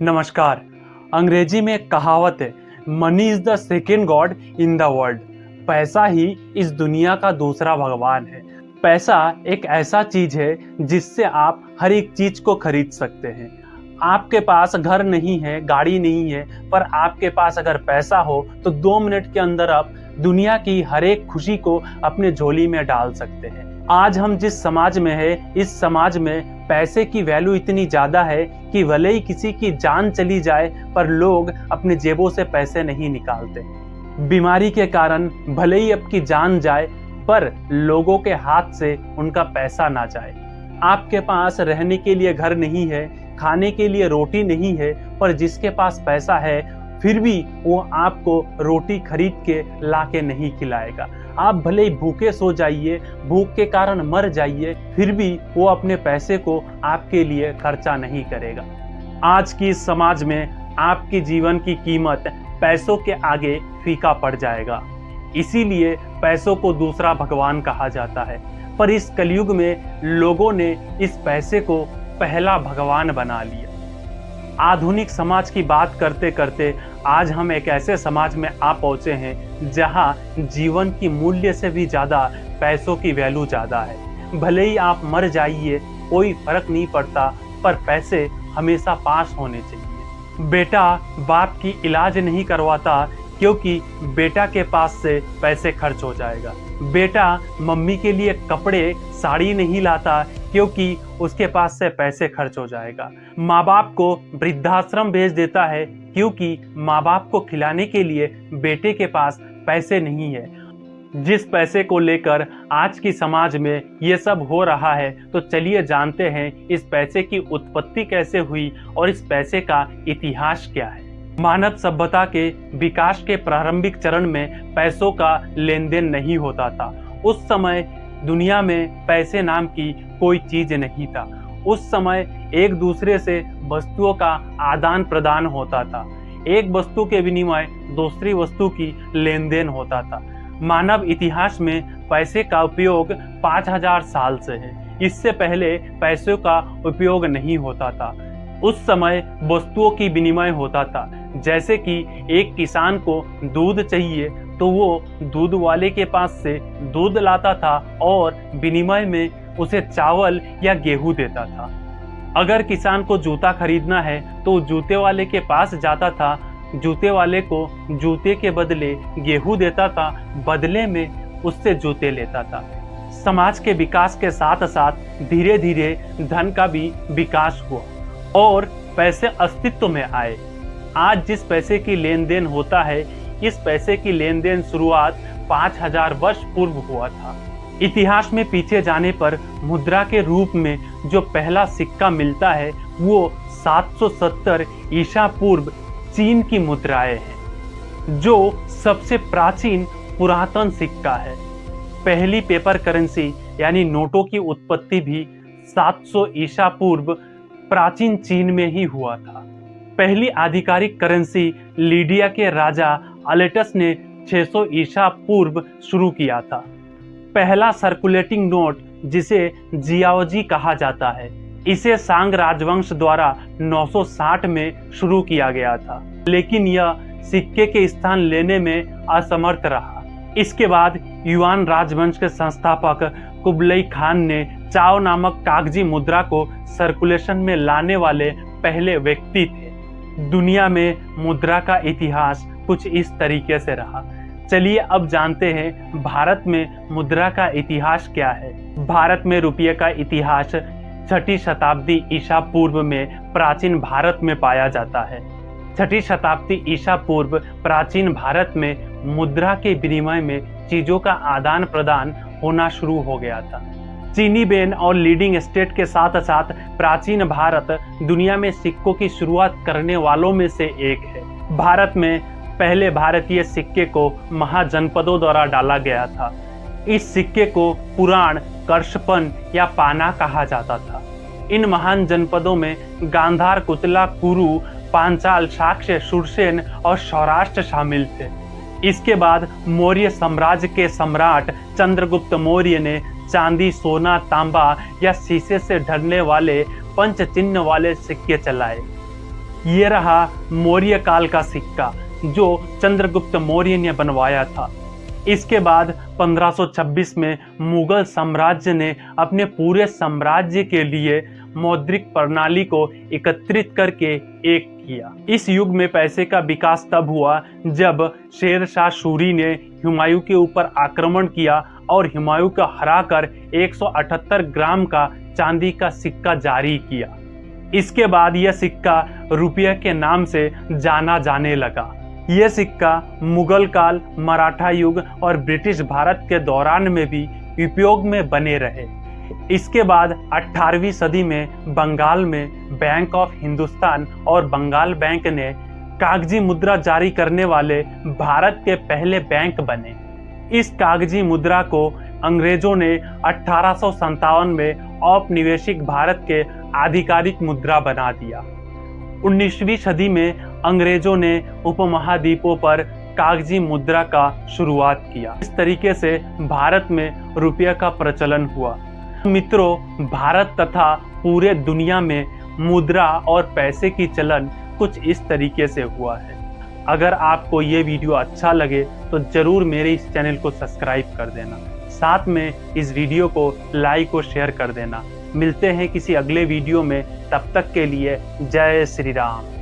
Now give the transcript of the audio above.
नमस्कार। अंग्रेजी में एक कहावत है, money is the second God in the world. पैसा ही इस दुनिया का दूसरा भगवान है। पैसा एक ऐसा चीज है जिससे आप हर एक चीज को खरीद सकते हैं। आपके पास घर नहीं है, गाड़ी नहीं है, पर आपके पास अगर पैसा हो तो 2 मिनट के अंदर आप दुनिया की हर एक खुशी को अपने झोली में डाल सकते हैं। आज हम जिस समाज में है, इस समाज में पैसे की वैल्यू इतनी ज्यादा है कि भले ही किसी की जान चली जाए पर लोग अपने जेबों से पैसे नहीं निकालते। बीमारी के कारण भले ही आपकी जान जाए पर लोगों के हाथ से उनका पैसा ना जाए। आपके पास रहने के लिए घर नहीं है, खाने के लिए रोटी नहीं है, पर जिसके पास पैसा है फिर भी वो आपको रोटी खरीद के लाके नहीं खिलाएगा। आप भले ही भूखे सो जाइए, भूख के कारण मर जाइए, फिर भी वो अपने पैसे को आपके लिए खर्चा नहीं करेगा। आज की इस समाज में आपके जीवन की कीमत पैसों के आगे फीका पड़ जाएगा। इसीलिए पैसों को दूसरा भगवान कहा जाता है। पर इस कलयुग में लोगों ने इस पैसे को पहला भगवान बना लिया। आधुनिक समाज की बात करते करते आज हम एक ऐसे समाज में आ पहुंचे हैं जहां जीवन की मूल्य से भी ज्यादा पैसों की वैल्यू ज्यादा है। भले ही आप मर जाइए, कोई फर्क नहीं पड़ता, पर पैसे हमेशा पास होने चाहिए। बेटा बाप की इलाज नहीं करवाता क्योंकि बेटा के पास से पैसे खर्च हो जाएगा। बेटा मम्मी के लिए कपड़े साड़ी नहीं लाता क्योंकि उसके पास से पैसे खर्च हो जाएगा। माँ बाप को वृद्धाश्रम भेज देता है क्योंकि माँ बाप को खिलाने के लिए बेटे के पास पैसे नहीं है। जिस पैसे को लेकर आज की समाज में ये सब हो रहा है, तो चलिए जानते हैं इस पैसे की उत्पत्ति कैसे हुई और इस पैसे का इतिहास क्या है। मानव सभ्यता के विकास के प्रारंभिक चरण में पैसों का लेन देन नहीं होता था। उस समय दुनिया में पैसे नाम की कोई चीज नहीं था। उस समय एक दूसरे से वस्तुओं का आदान प्रदान होता था। एक वस्तु के विनिमय दूसरी वस्तु की लेन देन होता था। मानव इतिहास में पैसे का उपयोग 5000 साल से है। इससे पहले पैसों का उपयोग नहीं होता था। उस समय वस्तुओं की विनिमय होता था। जैसे कि एक किसान को दूध चाहिए तो वो दूध वाले के पास से दूध लाता था और विनिमय में उसे चावल या गेहूं देता था। अगर किसान को जूता खरीदना है तो जूते वाले के पास जाता था, जूते वाले को जूते के बदले गेहूं देता था, बदले में उससे जूते लेता था। समाज के विकास के साथ साथ धीरे धीरे धन का भी विकास हुआ और पैसे अस्तित्व में आए। आज जिस पैसे की लेन देन होता है, इस पैसे की लेन देन शुरुआत 5000 वर्ष पूर्व हुआ था। इतिहास में पीछे जाने पर मुद्रा के रूप में जो पहला सिक्का मिलता है वो 770 ईसा पूर्व चीन की मुद्राएं हैं, जो सबसे प्राचीन पुरातन सिक्का है। पहली पेपर करेंसी यानी नोटों की उत्पत्ति भी 700 ईसा पूर्व प्राचीन चीन में ही हुआ था। पहली आधिकारिक करेंसी लीडिया के राजा अलेटस ने 600 ईसा पूर्व शुरू किया था। पहला सर्कुलेटिंग नोट, जिसे जियाओजी कहा जाता है, इसे सांग राजवंश द्वारा 960 में शुरू किया गया था, लेकिन यह सिक्के के स्थान लेने में असमर्थ रहा। इसके बाद युआन राजवंश के संस्थापक कुबलई खान ने चाओ नामक कागजी मुद्रा को सर्कुलेशन में लाने वाले पहले व्यक्ति थे। दुनिया में मुद्रा का इतिहास कुछ इस तरीके से रहा। चलिए अब जानते हैं भारत में मुद्रा का इतिहास क्या है। भारत में रुपये का इतिहास 6ठी शताब्दी ईसा पूर्व में प्राचीन भारत में पाया जाता है। 6ठी शताब्दी ईसा पूर्व प्राचीन भारत में मुद्रा के विनिमय में चीजों का आदान प्रदान होना शुरू हो गया था। चीनी बेन और लीडिंग स्टेट के साथ साथ प्राचीन भारत दुनिया में सिक्कों की शुरुआत करने वालों में से एक है। भारत में पहले भारतीय सिक्के को महाजनपदों द्वारा डाला गया था। इस सिक्के को पुराण, कर्षपन या पाना कहा जाता था। इन महान जनपदों में गांधार, कुतला, कुरु, पांचाल, शाक्य, सुरसेन और सौराष्ट्र शामिल थे। इसके बाद मौर्य साम्राज्य के सम्राट चंद्रगुप्त मौर्य ने चांदी, सोना, तांबा या शीशे से ढलने वाले पंच चिन्ह वाले सिक्के चलाए। ये रहा मौर्य काल का सिक्का जो चंद्रगुप्त मौर्य ने बनवाया था। इसके बाद 1526 में मुगल साम्राज्य ने अपने पूरे साम्राज्य के लिए मौद्रिक प्रणाली को एकत्रित करके एक किया। इस युग में पैसे का विकास तब हुआ जब शेर शाह सूरी ने हुमायूं के ऊपर आक्रमण किया और हुमायूं को हराकर 178 ग्राम का चांदी का सिक्का जारी किया। इसके बाद यह सिक्का रुपये के नाम से जाना जाने लगा। यह सिक्का मुगल काल, मराठा युग और ब्रिटिश भारत के दौरान में भी उपयोग में बने रहे। इसके बाद 18वीं सदी में बंगाल में बैंक ऑफ हिंदुस्तान और बंगाल बैंक ने कागजी मुद्रा जारी करने वाले भारत के पहले बैंक बने। इस कागजी मुद्रा को अंग्रेजों ने 1857 में औपनिवेशिक भारत के आधिकारिक मुद्रा बना दिया। 19वीं सदी में अंग्रेजों ने उपमहाद्वीपों पर कागजी मुद्रा का शुरुआत किया। इस तरीके से भारत में रुपये का प्रचलन हुआ। मित्रों, भारत तथा पूरे दुनिया में मुद्रा और पैसे की चलन कुछ इस तरीके से हुआ है। अगर आपको ये वीडियो अच्छा लगे तो जरूर मेरे इस चैनल को सब्सक्राइब कर देना। साथ में इस वीडियो को लाइक और शेयर कर देना। मिलते हैं किसी अगले वीडियो में, तब तक के लिए जय श्री राम।